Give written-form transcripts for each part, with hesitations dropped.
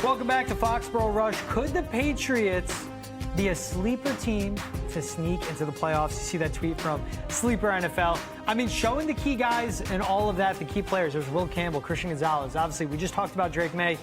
Welcome back to Foxborough Rush. Could the Patriots be a sleeper team to sneak into the playoffs? You see that tweet from Sleeper NFL. I mean, showing the key guys and all of that, the key players. There's Will Campbell, Christian Gonzalez. Obviously, we just talked about Drake Maye.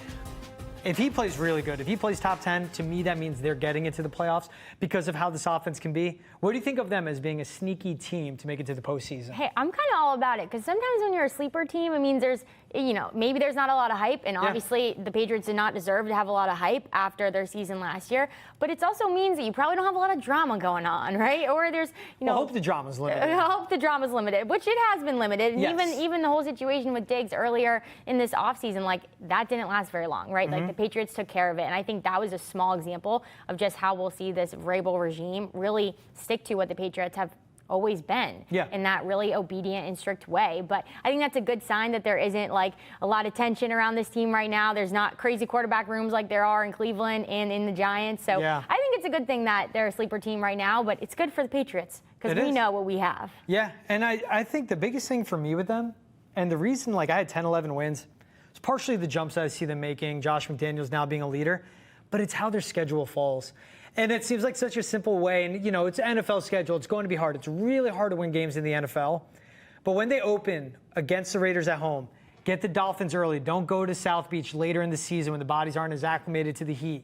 If he plays really good, if he plays top 10, to me that means they're getting into the playoffs because of how this offense can be. What do you think of them as being a sneaky team to make it to the postseason? Hey, I'm kind of all about it because sometimes when you're a sleeper team, it means there's, maybe there's not a lot of hype. And obviously the Patriots did not deserve to have a lot of hype after their season last year. But it also means that you probably don't have a lot of drama going on, right? Or there's, I hope the drama's limited. I hope the drama's limited, which it has been limited. And Yes. even the whole situation with Diggs earlier in this offseason, like that didn't last very long, right? Like the Patriots took care of it. And I think that was a small example of just how we'll see this Vrabel regime really stick to what the Patriots have always been in that really obedient and strict way. But I think that's a good sign that there isn't like a lot of tension around this team right now. There's not crazy quarterback rooms like there are in Cleveland and in the Giants. So I think it's a good thing that they're a sleeper team right now, but it's good for the Patriots because we know what we have. Yeah, and I think the biggest thing for me with them, and the reason I had 10, 11 wins, it's partially the jumps I see them making, Josh McDaniels now being a leader, but it's how their schedule falls. And it seems like such a simple way. And, it's an NFL schedule. It's going to be hard. It's really hard to win games in the NFL. But when they open against the Raiders at home, get the Dolphins early. Don't go to South Beach later in the season when the bodies aren't as acclimated to the heat.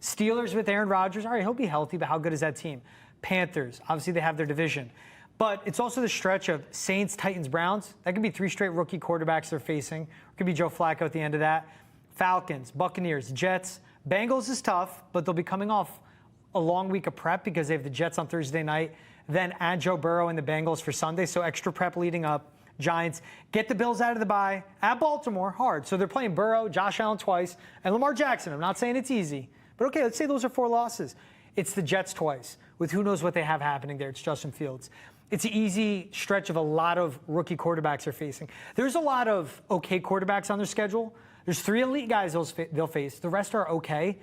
Steelers with Aaron Rodgers. All right, he'll be healthy, but how good is that team? Panthers. Obviously, they have their division. But it's also the stretch of Saints, Titans, Browns. That could be 3 straight rookie quarterbacks they're facing. It could be Joe Flacco at the end of that. Falcons, Buccaneers, Jets. Bengals is tough, but they'll be coming off a long week of prep because they have the Jets on Thursday night, then add Joe Burrow and the Bengals for Sunday, so extra prep leading up. Giants, get the Bills out of the bye. At Baltimore, hard. So they're playing Burrow, Josh Allen twice, and Lamar Jackson. I'm not saying it's easy, but okay, let's say those are 4 losses. It's the Jets twice, with who knows what they have happening there. It's Justin Fields. It's an easy stretch of a lot of rookie quarterbacks they're facing. There's a lot of okay quarterbacks on their schedule. There's 3 elite guys they'll face. The rest are okay.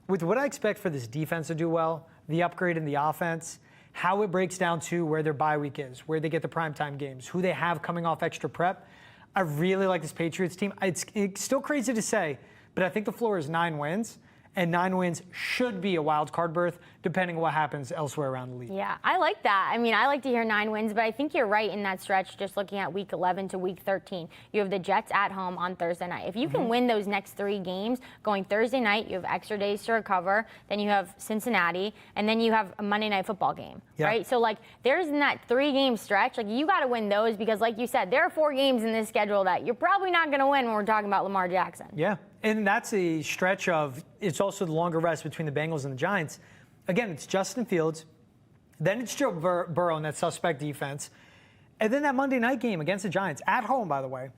With what I expect for this defense to do well, the upgrade in the offense, how it breaks down to where their bye week is, where they get the primetime games, who they have coming off extra prep, I really like this Patriots team. It's still crazy to say, but I think the floor is 9 wins. And 9 wins should be a wild card berth, depending on what happens elsewhere around the league. Yeah, I like that. I mean, I like to hear 9 wins, but I think you're right in that stretch, just looking at week 11 to week 13. You have the Jets at home on Thursday night. If you can win those next 3 games, going Thursday night, you have extra days to recover. Then you have Cincinnati, and then you have a Monday Night Football game, right? So, there's in that 3-game stretch, you got to win those because, like you said, there are 4 games in this schedule that you're probably not going to win when we're talking about Lamar Jackson. Yeah. And that's a stretch of, it's also the longer rest between the Bengals and the Giants. Again, it's Justin Fields. Then it's Joe Burrow and that suspect defense. And then that Monday night game against the Giants, at home, by the way.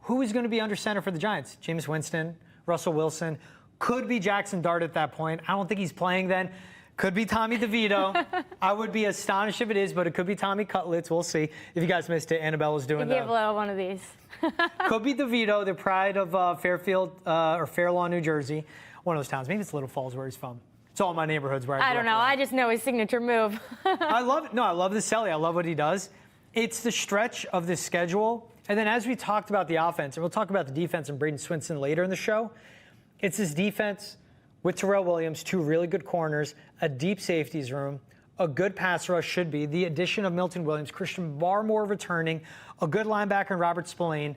Who is going to be under center for the Giants? Jameis Winston, Russell Wilson. Could be Jackson Dart at that point. I don't think he's playing then. Could be Tommy DeVito. I would be astonished if it is, but it could be Tommy Cutlets. We'll see. If you guys missed it, Annabella's doing that. Give a little one of these. Could be DeVito, the pride of Fairfield or Fair Lawn, New Jersey. One of those towns. Maybe it's Little Falls where he's from. It's all my neighborhoods where I don't know. I just know his signature move. I love it. No, I love the Selly. I love what he does. It's the stretch of this schedule. And then as we talked about the offense, and we'll talk about the defense and Braden Swinson later in the show, it's this defense with Terrell Williams, 2 really good corners, a deep safeties room, a good pass rush should be, the addition of Milton Williams, Christian Barmore returning, a good linebacker in Robert Spillane,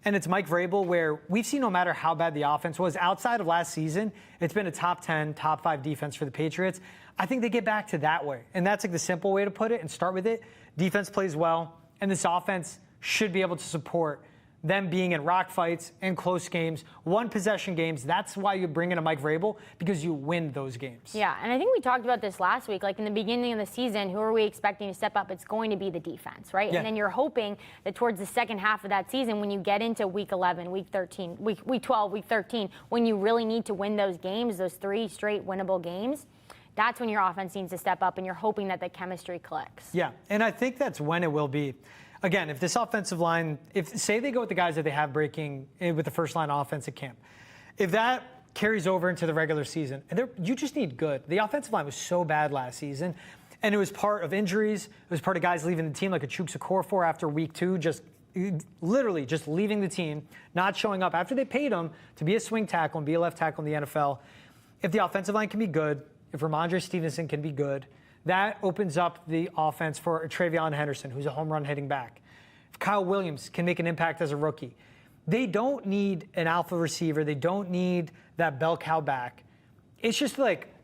and it's Mike Vrabel, where we've seen no matter how bad the offense was, outside of last season, it's been a top 10, top 5 defense for the Patriots. I think they get back to that way, and that's the simple way to put it and start with it. Defense plays well, and this offense should be able to support them being in rock fights and close games, 1-possession games. That's why you bring in a Mike Vrabel, because you win those games. Yeah, and I think we talked about this last week. In the beginning of the season, who are we expecting to step up? It's going to be the defense, right? Yeah. And then you're hoping that towards the second half of that season, when you get into week 11, week 13, week 12, week 13, when you really need to win those games, those 3 straight winnable games, that's when your offense needs to step up, and you're hoping that the chemistry clicks. Yeah, and I think that's when it will be. Again, if this offensive line, say they go with the guys that they have breaking with the first line offense at camp, if that carries over into the regular season, and you just need good. The offensive line was so bad last season, and it was part of injuries. It was part of guys leaving the team, like a Chuks Okorafor after week 2, just literally just leaving the team, not showing up after they paid him to be a swing tackle and be a left tackle in the NFL. If the offensive line can be good, if Ramondre Stevenson can be good, that opens up the offense for Travion Henderson, who's a home run hitting back. If Kyle Williams can make an impact as a rookie, they don't need an alpha receiver. They don't need that bell cow back. It's just like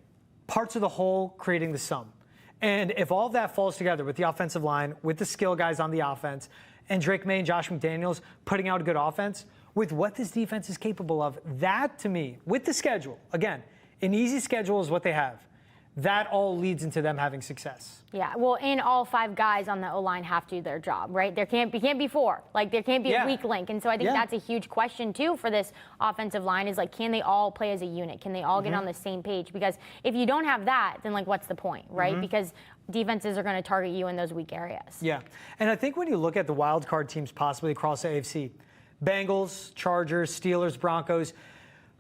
parts of the whole creating the sum. And if all of that falls together with the offensive line, with the skill guys on the offense, and Drake Maye and Josh McDaniels putting out a good offense, with what this defense is capable of, that to me, with the schedule, again, an easy schedule is what they have. That all leads into them having success. Yeah, well, and all 5 guys on the O-line have to do their job, right? There can't be 4. Like, there can't be a weak link. And so I think that's a huge question, too, for this offensive line is, like, can they all play as a unit? Can they all get on the same page? Because if you don't have that, then, like, what's the point, right? Because defenses are going to target you in those weak areas. Yeah, and I think when you look at the wild card teams possibly across the AFC, Bengals, Chargers, Steelers, Broncos,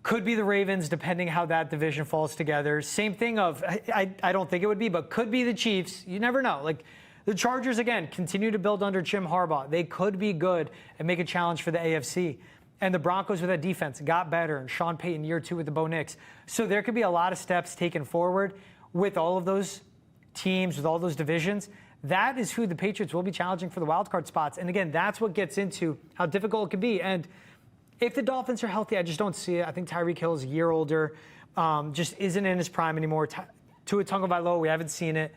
could be the Ravens, depending how that division falls together. Same thing of, I don't think it would be, but could be the Chiefs. You never know. Like, the Chargers, again, continue to build under Jim Harbaugh. They could be good and make a challenge for the AFC. And the Broncos with that defense got better, and Sean Payton year 2 with the Bo Nix. So there could be a lot of steps taken forward with all of those teams, with all those divisions. That is who the Patriots will be challenging for the wild card spots. And again, that's what gets into how difficult it can be. And if the Dolphins are healthy, I just don't see it. I think Tyreek Hill is a year older, just isn't in his prime anymore. Tua Tagovailoa, we haven't seen it.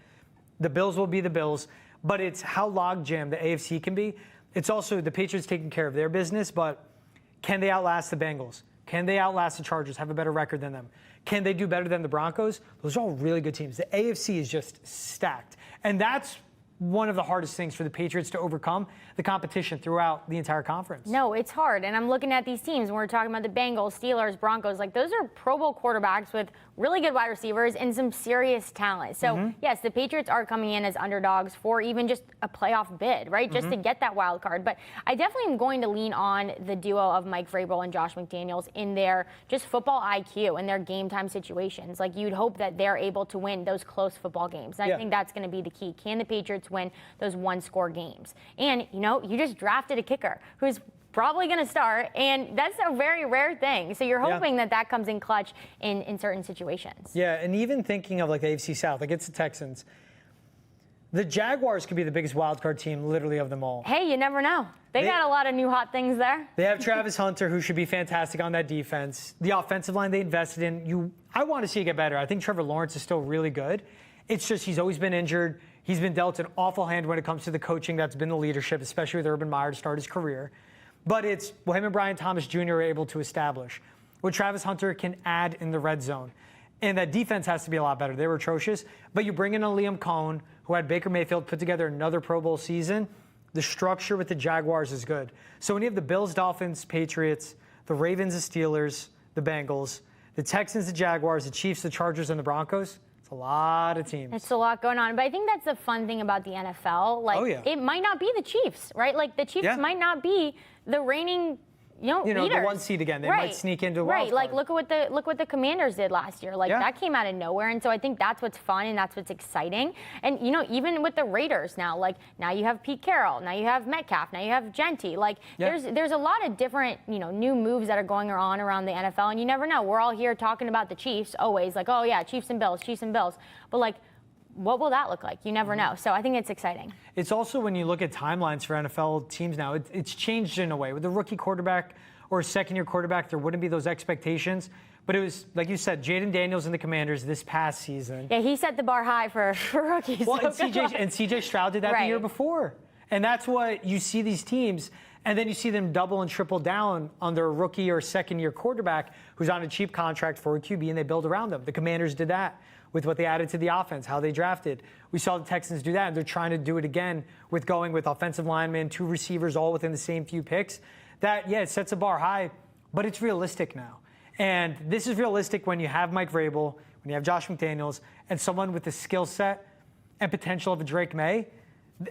The Bills will be the Bills, but it's how logjam the AFC can be. It's also the Patriots taking care of their business, but can they outlast the Bengals? Can they outlast the Chargers, have a better record than them? Can they do better than the Broncos? Those are all really good teams. The AFC is just stacked, and that's one of the hardest things for the Patriots to overcome, the competition throughout the entire conference. No, it's hard. And I'm looking at these teams, and we're talking about the Bengals, Steelers, Broncos. Like, those are Pro Bowl quarterbacks with really good wide receivers and some serious talent. So, yes, the Patriots are coming in as underdogs for even just a playoff bid, right? Just to get that wild card. But I definitely am going to lean on the duo of Mike Vrabel and Josh McDaniels in their just football IQ and their game time situations. Like, you'd hope that they're able to win those close football games. And I think that's going to be the key. Can the Patriots win those one-score games? And, you know, you just drafted a kicker who's probably going to start, and that's a very rare thing. So you're hoping that comes in clutch in certain situations. Yeah, and even thinking of like the AFC South, like it's the Texans. The Jaguars could be the biggest wildcard team literally of them all. Hey, you never know. They got a lot of new hot things there. They have Travis Hunter, who should be fantastic on that defense. The offensive line they invested in, I want to see it get better. I think Trevor Lawrence is still really good. It's just he's always been injured. He's been dealt an awful hand when it comes to the coaching that's been the leadership, especially with Urban Meyer to start his career. But it's what him and Brian Thomas Jr. are able to establish, what Travis Hunter can add in the red zone. And that defense has to be a lot better. They were atrocious. But you bring in a Liam Cohn, who had Baker Mayfield put together another Pro Bowl season. The structure with the Jaguars is good. So when you have the Bills, Dolphins, Patriots, the Ravens, the Steelers, the Bengals, the Texans, the Jaguars, the Chiefs, the Chargers, and the Broncos, a lot of teams. It's a lot going on. But I think that's the fun thing about the NFL. Like, it might not be the Chiefs, right? Like, the Chiefs might not be the reigning, leaders. The 1 seed again. They might sneak into a wild card. Like, look at what the Commanders did last year. Like, that came out of nowhere. And so I think that's what's fun and that's what's exciting. And, even with the Raiders now, like, now you have Pete Carroll, now you have Metcalf, now you have Genty. Like, there's a lot of different, new moves that are going on around the NFL. And you never know. We're all here talking about the Chiefs always. Like, oh, yeah, Chiefs and Bills. But, like, what will that look like? You never know. So I think it's exciting. It's also when you look at timelines for NFL teams now, it's changed in a way. With a rookie quarterback or a second-year quarterback, there wouldn't be those expectations. But it was, like you said, Jaden Daniels and the Commanders this past season. Yeah, he set the bar high for rookies. Well, and CJ Stroud did that the year before. And that's what you see these teams, and then you see them double and triple down on their rookie or second-year quarterback who's on a cheap contract for a QB, and they build around them. The Commanders did that with what they added to the offense, how they drafted. We saw the Texans do that, and they're trying to do it again with going with offensive linemen, 2 receivers, all within the same few picks. That, it sets a bar high, but it's realistic now. And this is realistic when you have Mike Vrabel, when you have Josh McDaniels, and someone with the skill set and potential of a Drake Maye,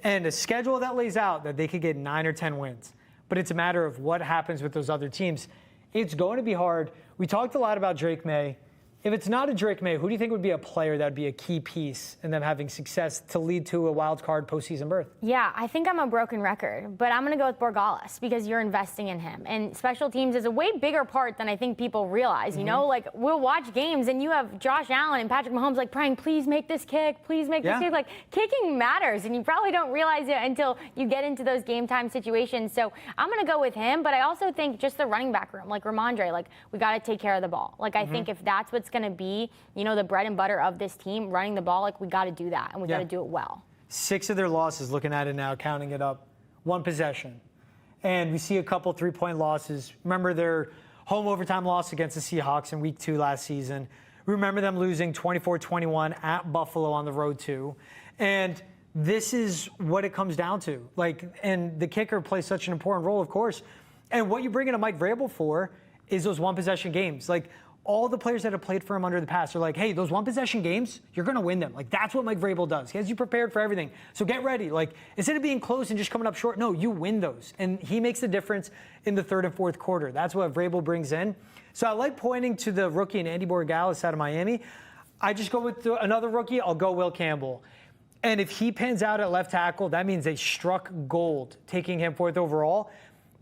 and a schedule that lays out that they could get 9 or 10 wins. But it's a matter of what happens with those other teams. It's going to be hard. We talked a lot about Drake Maye. If it's not a Drake Maye, who do you think would be a player that would be a key piece in them having success to lead to a wild card postseason berth? Yeah, I think I'm a broken record, but I'm going to go with Borregales because you're investing in him. And special teams is a way bigger part than I think people realize. You know, like we'll watch games and you have Josh Allen and Patrick Mahomes like praying, please make this kick, please make this kick. Like kicking matters, and you probably don't realize it until you get into those game time situations. So I'm going to go with him, but I also think just the running back room, like Ramondre, like we got to take care of the ball. Like I think if that's what's going to be, you know, the bread and butter of this team, running the ball, like we got to do that, and we got to do it well. 6 of their losses, looking at it now, counting it up, 1 possession. And we see a couple 3-point losses. Remember their home overtime loss against the Seahawks in week 2 last season. We remember them losing 24-21 at Buffalo on the road too. And this is what it comes down to. Like, and the kicker plays such an important role, of course. And what you bring in a Mike Vrabel for is those 1 possession games. Like, all the players that have played for him under the past are like, hey, those 1 possession games, you're going to win them. Like, that's what Mike Vrabel does. He has you prepared for everything. So get ready. Like, instead of being close and just coming up short, no, you win those. And he makes the difference in the 3rd and 4th quarter. That's what Vrabel brings in. So I like pointing to the rookie and Andy Borregales out of Miami. I just go with another rookie. I'll go Will Campbell. And if he pans out at left tackle, that means they struck gold, taking him 4th overall.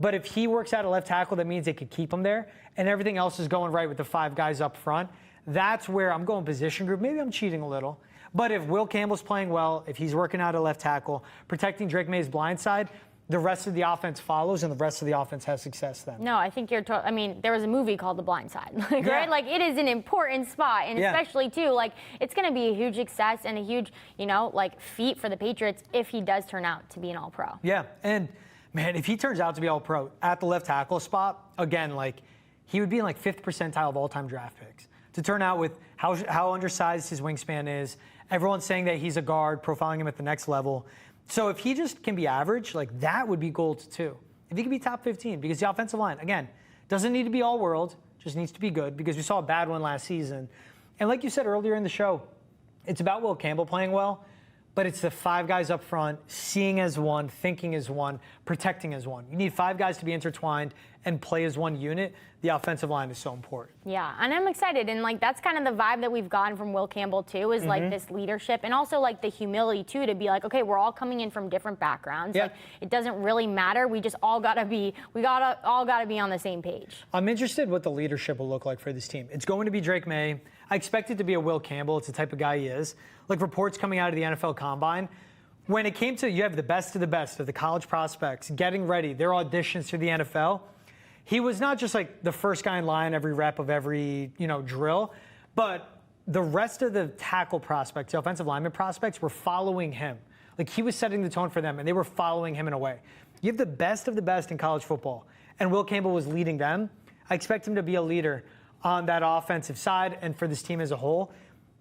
But if he works out at left tackle, that means they could keep him there, and everything else is going right with the 5 guys up front. That's where I'm going position group. Maybe I'm cheating a little. But if Will Campbell's playing well, if he's working out at left tackle, protecting Drake Maye's blind side, the rest of the offense follows, and the rest of the offense has success then. No, I think I mean, there was a movie called The Blind Side, like, right? Like, it is an important spot, and especially, too, like, it's going to be a huge success and a huge, you know, like, feat for the Patriots if he does turn out to be an All-Pro. Yeah, and man, if he turns out to be All-Pro at the left tackle spot, again, like, he would be in, like, 5th percentile of all-time draft picks. To turn out with how undersized his wingspan is, everyone's saying that he's a guard, profiling him at the next level. So if he just can be average, like, that would be gold, too. If he can be top 15, because the offensive line, again, doesn't need to be all-world, just needs to be good, because we saw a bad one last season. And like you said earlier in the show, it's about Will Campbell playing well, but it's the 5 guys up front, seeing as one, thinking as one, protecting as one. You need 5 guys to be intertwined and play as one unit. The offensive line is so important. Yeah, and I'm excited. And, like, that's kind of the vibe that we've gotten from Will Campbell, too, is, like, this leadership and also, like, the humility, too, to be like, okay, we're all coming in from different backgrounds. Like, it doesn't really matter. We just all got to be on the same page. I'm interested what the leadership will look like for this team. It's going to be Drake Maye. I expect it to be a Will Campbell. It's the type of guy he is. Like, reports coming out of the NFL Combine, when it came to you have the best of the college prospects getting ready, their auditions to the NFL, he was not just like the first guy in line every rep of every, you know, drill, but the rest of the tackle prospects, the offensive lineman prospects, were following him. Like, he was setting the tone for them, and they were following him in a way. You have the best of the best in college football, and Will Campbell was leading them. I expect him to be a leader on that offensive side and for this team as a whole.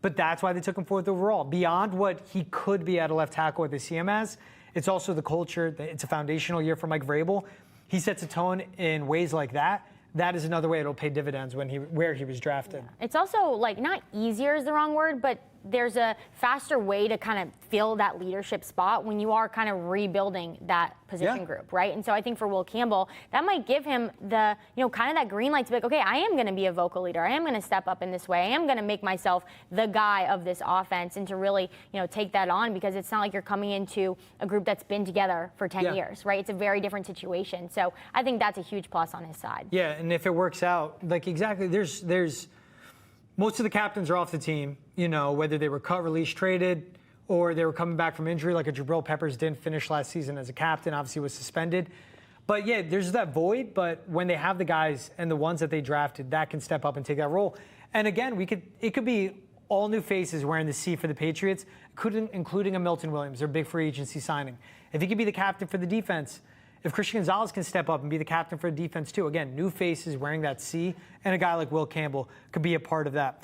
But that's why they took him 4th overall. Beyond what he could be at a left tackle, what they see him as, it's also the culture. It's a foundational year for Mike Vrabel. He sets a tone in ways like that. That is another way it'll pay dividends where he was drafted. Yeah. It's also, like, not easier is the wrong word, but there's a faster way to kind of fill that leadership spot when you are kind of rebuilding that position group, right? And so I think for Will Campbell, that might give him the, you know, kind of that green light to be like, okay, I am going to be a vocal leader. I am going to step up in this way. I am going to make myself the guy of this offense, and to really, you know, take that on, because it's not like you're coming into a group that's been together for 10 years, right? It's a very different situation. So I think that's a huge plus on his side. Yeah, and if it works out, like, exactly, there's most of the captains are off the team, you know, whether they were cut, released, traded, or they were coming back from injury, like a Jabril Peppers didn't finish last season as a captain, obviously was suspended. But yeah, there's that void, but when they have the guys and the ones that they drafted, that can step up and take that role. And again, it could be all new faces wearing the C for the Patriots, including a Milton Williams, their big free agency signing. If he could be the captain for the defense, if Christian Gonzalez can step up and be the captain for the defense too, again, new faces wearing that C, and a guy like Will Campbell could be a part of that.